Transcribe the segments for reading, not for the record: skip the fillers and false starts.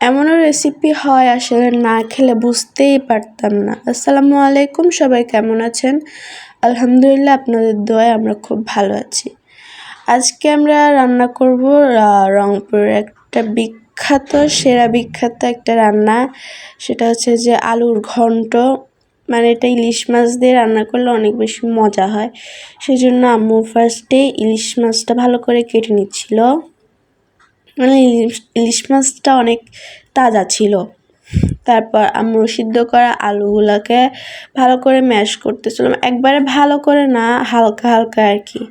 এমনও রেসিপি হয় আসলে না খেলে বুঝতেই পারতাম না। আসসালামু আলাইকুম, সবাই কেমন আছেন? আলহামদুলিল্লাহ, আপনাদের দোয়ায় আমরা খুব ভালো আছি। আজকে আমরা রান্না করব রংপুরের একটা সেরা বিখ্যাত একটা রান্না। সেটা হচ্ছে যে আলুর ঘন্ট। মানে এটা ইলিশ মাছ দিয়ে রান্না করলে অনেক বেশি মজা হয়। সেজন্য আম্মু ফার্স্টেই ইলিশ মাছটা ভালো করে কেটে নিচ্ছিল। মানে ইলিশ মাছটা অনেক তাজা ছিল। তারপর আম্মু সিদ্ধ করা আলুগুলোকে ভালো করে ম্যাশ করতেছিলাম, একবারে ভালো করে না, হালকা হালকা আর কি,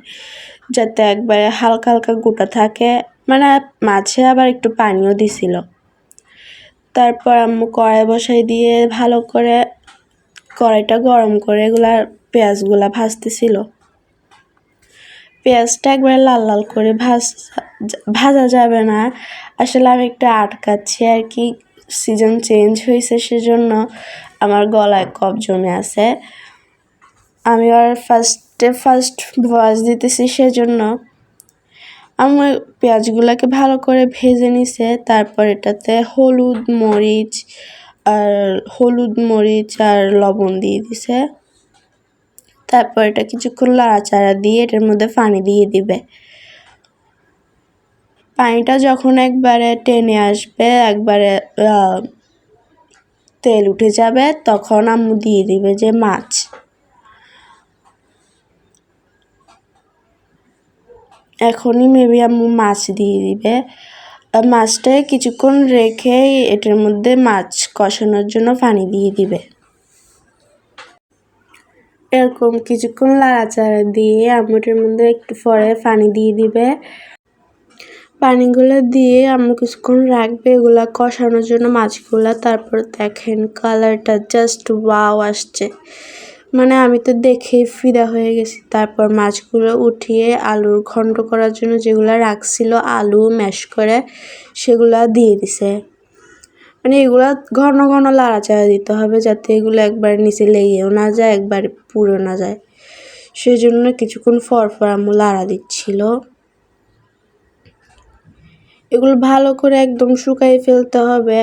যাতে একবারে হালকা হালকা গোটা থাকে। মানে মাঝে আবার একটু পানিও দিছিল। তারপর আম্মু কড়াই বসাই দিয়ে ভালো করে কড়াইটা গরম করে পেঁয়াজগুলা ভাজতেছিল। পেঁয়াজটা একবারে লাল লাল করে ভাজা যাবে না, আসলে আমি একটু আটকাচ্ছি আর কি, সিজন চেঞ্জ হয়েছে সেজন্য আমার গলায় কফ জমে আছে। আমি আর ফার্স্ট ভয়েস দিতেছি সেজন্য। আমার পেঁয়াজগুলোকে ভালো করে ভেজে নিছে। তারপর এটাতে হলুদ মরিচ আর লবণ দিয়ে দিছে। তারপর এটা কিছুক্ষণ লাড়াচাড়া দিয়ে এটার মধ্যে পানি দিয়ে দিবে। পানিটা যখন একবারে টেনে আসবে, একবারে তেল উঠে যাবে, তখন আম্মু দিয়ে দিবে যে মাছ। এখনই মেবি আম্মু মাছ দিয়ে দিবে। মাছটাকে কিছুক্ষণ রেখে এটার মধ্যে মাছ কষানোর জন্য পানি দিয়ে দিবে। এরকম কিছুক্ষণ লাড়াচাড়া দিয়ে আম্মু এটার মধ্যে একটু পরে পানি দিয়ে দিবে। পানিগুলো দিয়ে আম্মু কিছুক্ষণ রাখবে এগুলা কষানোর জন্য মাছগুলা। তারপর দেখেন কালারটা জাস্ট ওয়াও আসছে, মানে আমি তো দেখেই ফিদা হয়ে গেছি। তারপর মাছগুলো উঠিয়ে আলুর ঘন্ট করার জন্য যেগুলা রাখছিল আলু ম্যাশ করে সেগুলা দিয়ে দিছে। মানে এগুলা ঘন ঘন লাড়াচাড়া দিতে হবে, যাতে এগুলো একবার নিচে লেগেও না যায়, একবার পুড়ে না যায়। সেজন্য কিছুক্ষণ পর আম্মু লাড়া দিচ্ছিল। এগুলো ভালো করে একদম শুকাই ফেলতে হবে,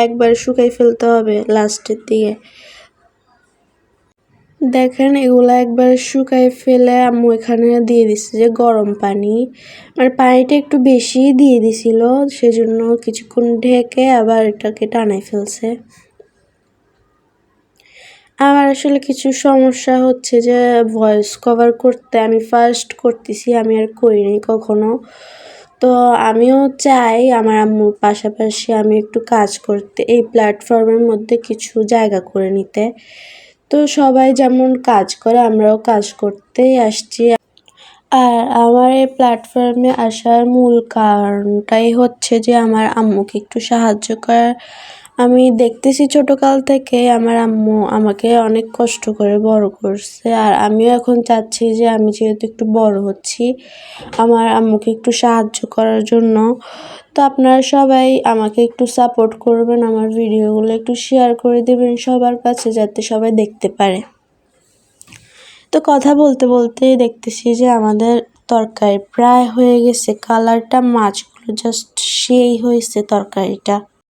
একবার শুকাই ফেলতে হবে লাস্টের দিকে। দেখেন এগুলো একবার শুকাই ফেলে আম্মু এখানে দিয়ে দিচ্ছে যে গরম পানি। মানে পানিটা একটু বেশি দিয়ে দিছিল, সেজন্য কিছুক্ষণ ঢেকে আবার এটাকে টানাই ফেলছে। আমার আসলে কিছু সমস্যা হচ্ছে যে ভয়েস কভার করতে আমি ফার্স্ট করতেছি, আমি আর করিনি কখনো। তো আমিও চাই আমার আম্মুর পাশাপাশি আমি একটু কাজ করতে, এই প্ল্যাটফর্মের মধ্যে কিছু জায়গা করে নিতে। তো সবাই যেমন কাজ করে আমরাও কাজ করতেই আসছি। আর আমার এই প্ল্যাটফর্মে আসার মূল কারণটাই হচ্ছে যে আমার আম্মুকে একটু সাহায্য করার। আমি দেখতেছি ছোটকাল থেকে আমার আম্মু আমাকে অনেক কষ্ট করে বড় করছে, আর আমিও এখন চাচ্ছি যে আমি যেহেতু একটু বড় হচ্ছি আমার আম্মুকে একটু সাহায্য করার জন্য। তো আপনারা সবাই আমাকে একটু সাপোর্ট করবেন, আমার ভিডিওগুলো একটু শেয়ার করে দেবেন সবার কাছে, যাতে সবাই দেখতে পারে। তো কথা বলতে বলতেই দেখতেছি যে আমাদের তরকারি প্রায় হয়ে গেছে। কালারটা মাছগুলো জাস্ট সেই হয়েছে তরকারিটা।